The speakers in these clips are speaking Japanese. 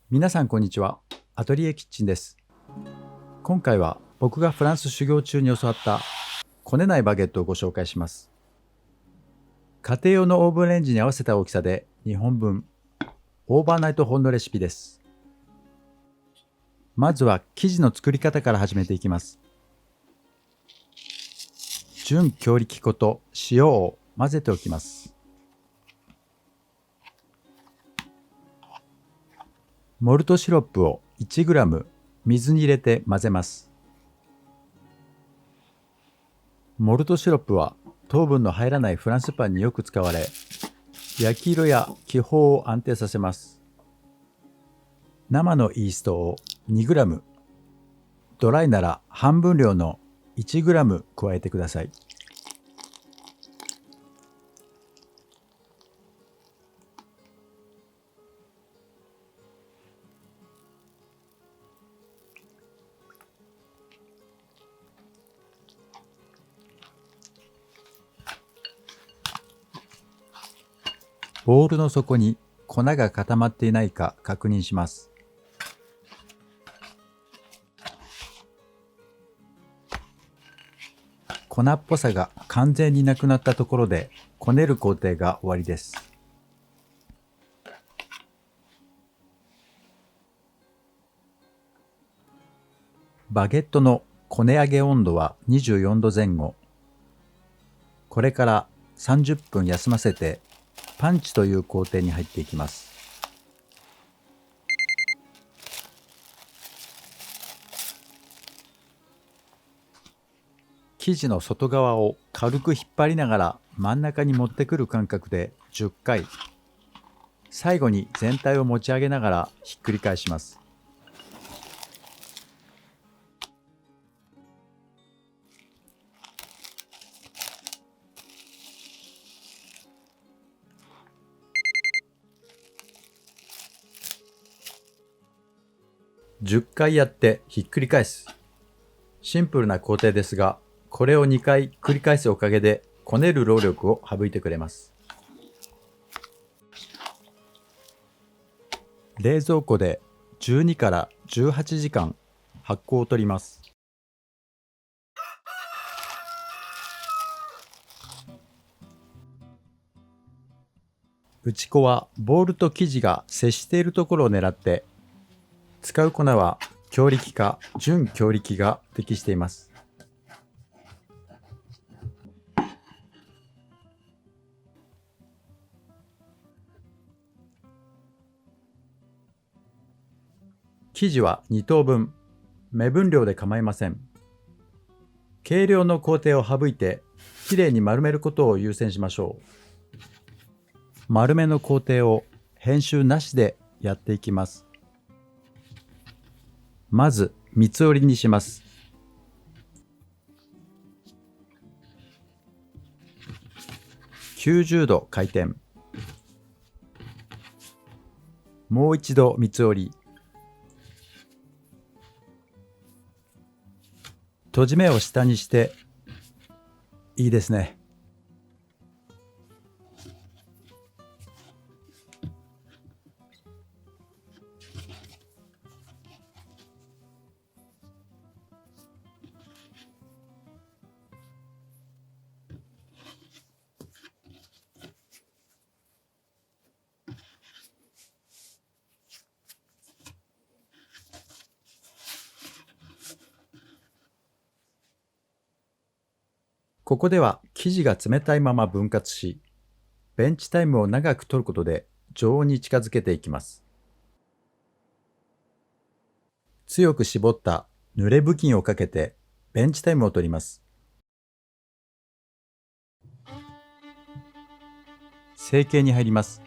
皆さんこんにちは。アトリエキッチンです。今回は僕がフランス修行中に教わったこねないバゲットをご紹介します。家庭用のオーブンレンジに合わせた大きさで2本分、オーバーナイト保温のレシピです。まずは生地の作り方から始めていきます。純強力粉と塩を混ぜておきます。モルトシロップを 1g 水に入れて混ぜます。モルトシロップは糖分の入らないフランスパンによく使われ、焼き色や気泡を安定させます。生のイーストを 2g、ドライなら半分量の 1g 加えてください。ボウルの底に粉が固まっていないか確認します。粉っぽさが完全になくなったところでこねる工程が終わりです。バゲットのこね上げ温度は24度前後。これから30分休ませてパンチという工程に入っていきます。生地の外側を軽く引っ張りながら真ん中に持ってくる感覚で10回。最後に全体を持ち上げながらひっくり返します。10回やってひっくり返す。シンプルな工程ですが、これを2回繰り返すおかげでこねる労力を省いてくれます。冷蔵庫で12から18時間発酵を取ります。打ち粉はボウルと生地が接しているところを狙って、使う粉は強力か準強力が適しています。生地は2等分、目分量で構いません。計量の工程を省いて、きれいに丸めることを優先しましょう。丸めの工程を編集なしでやっていきます。まず三つ折りにします。90度回転。もう一度三つ折り。閉じ目を下にして、いいですね。ここでは生地が冷たいまま分割し、ベンチタイムを長く取ることで常温に近づけていきます。強く絞った濡れ布巾をかけてベンチタイムを取ります。成形に入ります。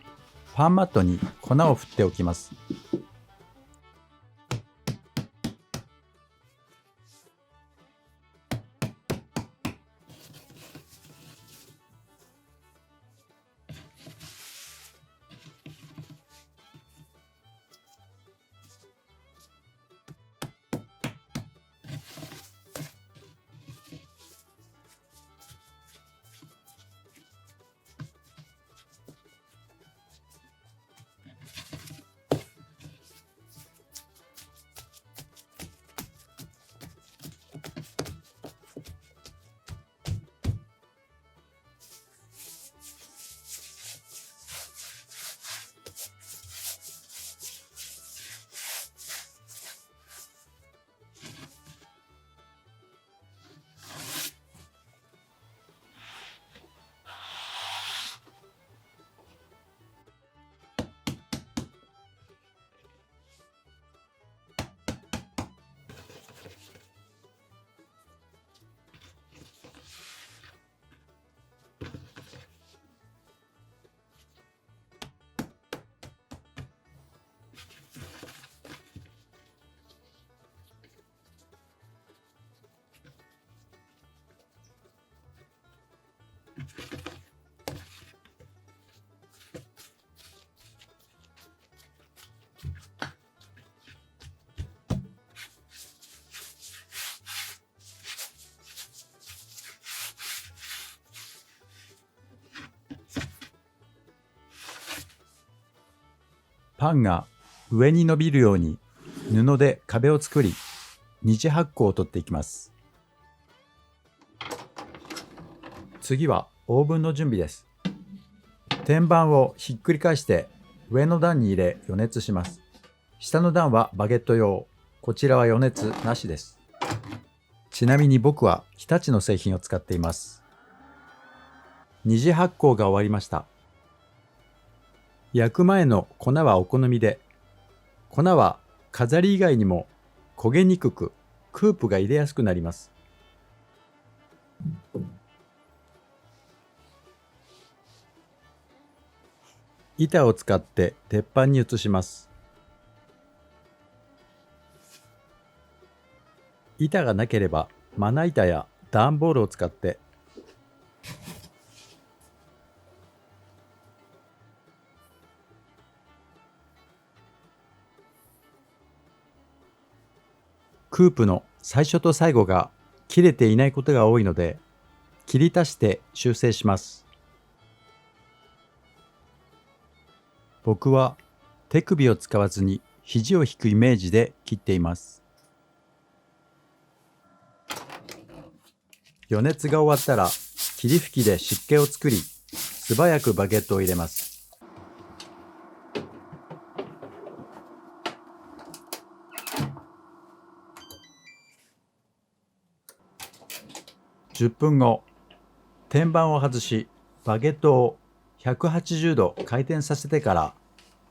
パンマットに粉を振っておきます。パンが上に伸びるように布で壁を作り、二次発酵を取っていきます。次はオーブンの準備です。天板をひっくり返して上の段に入れ予熱します。下の段はバゲット用、こちらは予熱なしです。ちなみに僕は日立の製品を使っています。二次発酵が終わりました。焼く前の粉はお好みで、粉は飾り以外にも焦げにくく、クープが入れやすくなります。板を使って鉄板に移します。板がなければまな板や段ボールを使ってクープの最初と最後が切れていないことが多いので、切り足して修正します。僕は手首を使わずに肘を引くイメージで切っています。予熱が終わったら霧吹きで湿気を作り、素早くバゲットを入れます。10分後、天板を外し、バゲットを180度回転させてから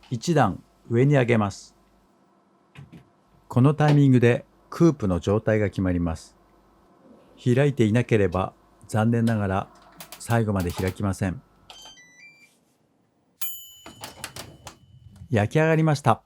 一段上に上げます。このタイミングでクープの状態が決まります。開いていなければ残念ながら最後まで開きません。焼き上がりました。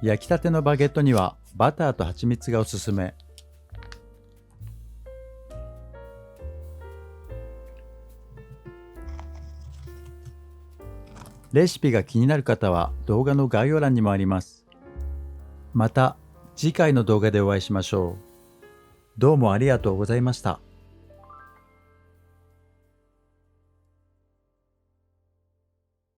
焼きたてのバゲットにはバターと蜂蜜がおすすめ。レシピが気になる方は動画の概要欄にもあります。また次回の動画でお会いしましょう。どうもありがとうございました。